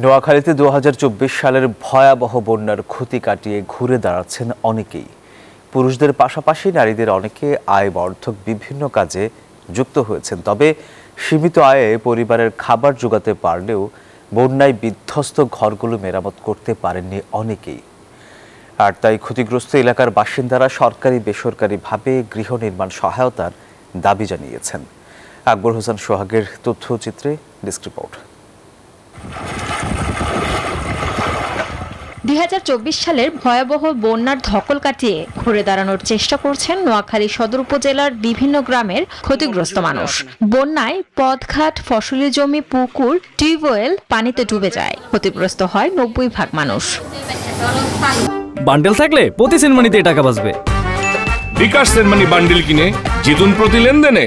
নোয়াখালীতে ২০২৪ সালের ভয়াবহ বন্যার ক্ষতি কাটিয়ে ঘুরে দাঁড়াচ্ছেন অনেকেই। পুরুষদের পাশাপাশি নারীদের অনেকে আয়বর্ধক বিভিন্ন কাজে যুক্ত হয়েছেন। তবে সীমিত আয়ে পরিবারের খাবার জোগাতে পারলেও বন্যায় বিধ্বস্ত ঘরগুলো মেরামত করতে পারেননি অনেকেই। আর তাই ক্ষতিগ্রস্ত এলাকার বাসিন্দারা সরকারি বেসরকারিভাবে গৃহ নির্মাণ সহায়তার দাবি জানিয়েছেন। আকবর হোসেন সোহাগের তথ্যচিত্রে ডেস্ক রিপোর্ট। ২০২৪ সালের ভয়াবহ বন্যার ধকল কাটিয়ে ঘুরে দাঁড়ানোর চেষ্টা করছেন নোয়াখালী সদর উপজেলার বিভিন্ন গ্রামের ক্ষতিগ্রস্ত মানুষ। বন্যায় পথঘাট, ফসলি জমি, পুকুর, টিউবওয়েল পানিতে ডুবে যায়। ক্ষতিগ্রস্ত হয় ৯০% মানুষ। বান্ডেল থাকলে প্রতি সেনমানিতে টাকা বাঁচবে। বিকাশ সেনমানি বান্ডেল কিনে জিতুন প্রতি লেনদেনে।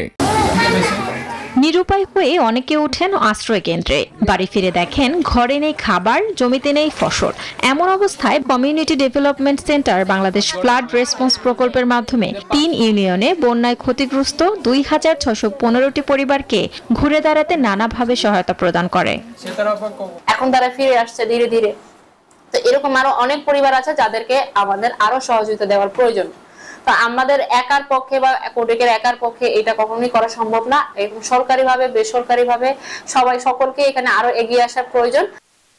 নিরুপায় হয়ে অনেকে ওঠেন আশ্রয় কেন্দ্রে। বাড়ি ফিরে দেখেন ঘরে নেই খাবার, জমিতে নেই ফসল। এমন অবস্থায় community development centre Bangladesh flood response প্রকল্পের মাধ্যমে ৩ ইউনিয়নে বন্যায় ক্ষতিগ্রস্ত ২,৬১৫টি পরিবারকে ঘুরে দাঁড়াতে নানাভাবে সহায়তা প্রদান করে। এখন তারা ফিরে আসছে ধীরে ধীরে। তো এরকম আরো অনেক পরিবার আছে যাদেরকে আমাদের আরো সহযোগিতা দেওয়ার প্রয়োজন। তো আমাদের একার পক্ষে বা কোডিকের একার পক্ষে এটা কখনোই করা সম্ভব না। এবং সরকারিভাবে বেসরকারিভাবে সকলকে এখানে আরো এগিয়ে আসার প্রয়োজন।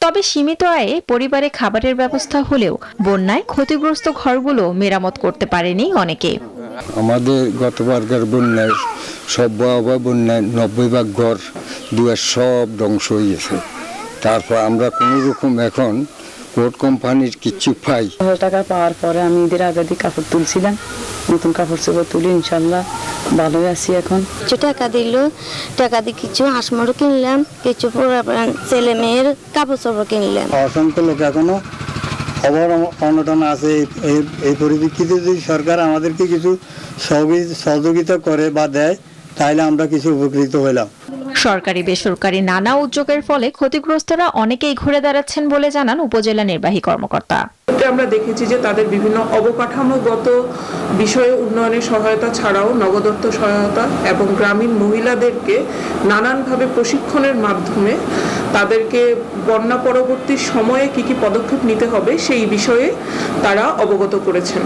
তবে সীমিত আয়ে পরিবারে খাবারের ব্যবস্থা হলেও বন্যায় ক্ষতিগ্রস্ত ঘরগুলো মেরামত করতে পারেনি অনেকে। আমাদের গতবারকার বন্যায় সব বন্যায় ৯০% ঘর দুয়ার সব ধ্বংস হয়ে গেছে। তারপর আমরা কোনো রকম এখন কোর্ট কোম্পানির কিছু পাই। টাকা পাওয়ার পরে আমি ঈদের আগে কাপড় তুলছিলাম, নতুন কাপড় চোপড় তুলি, ইনশাল্লাহ ভালোই আছি এখন। কিছু টাকা দিল, টাকা দিয়ে কিছু হাঁস মুরগি কিনলাম, কিছু ছেলে মেয়ের কাপড় চোপড় কিনলাম। অসংখ্য লোক এখনো খবর অনটন আছে। এই পরিপ্রেক্ষিতে যদি সরকার আমাদেরকে কিছু সহযোগিতা করে বা দেয় তাহলে আমরা কিছু উপকৃত হইলাম। সরকারি বেসরকারি নানা উদ্যোগের ফলে ক্ষতিগ্রস্তরা অনেকেই ঘুরে দাঁড়াচ্ছেন বলে জানান উপজেলা নির্বাহী কর্মকর্তা। আমরা দেখেছি যে তাদের বিভিন্ন অবকাঠামোগত বিষয়ে উন্নয়নের সহায়তা ছাড়াও নগদত্ব সহায়তা এবং গ্রামীণ মহিলাদেরকে নানানভাবে প্রশিক্ষণের মাধ্যমে তাদেরকে বন্যা পরবর্তী সময়ে কি কি পদক্ষেপ নিতে হবে সেই বিষয়ে তারা অবগত করেছেন।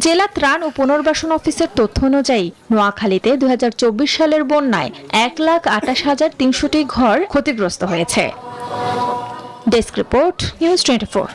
জেলা ত্রাণ ও পুনর্বাসন অফিসের তথ্য অনুযায়ী নোয়াখালীতে ২০২৪ সালের বন্যায় ১,২৮,৩০০টি ঘর ক্ষতিগ্রস্ত হয়েছে। Desk report, news 24।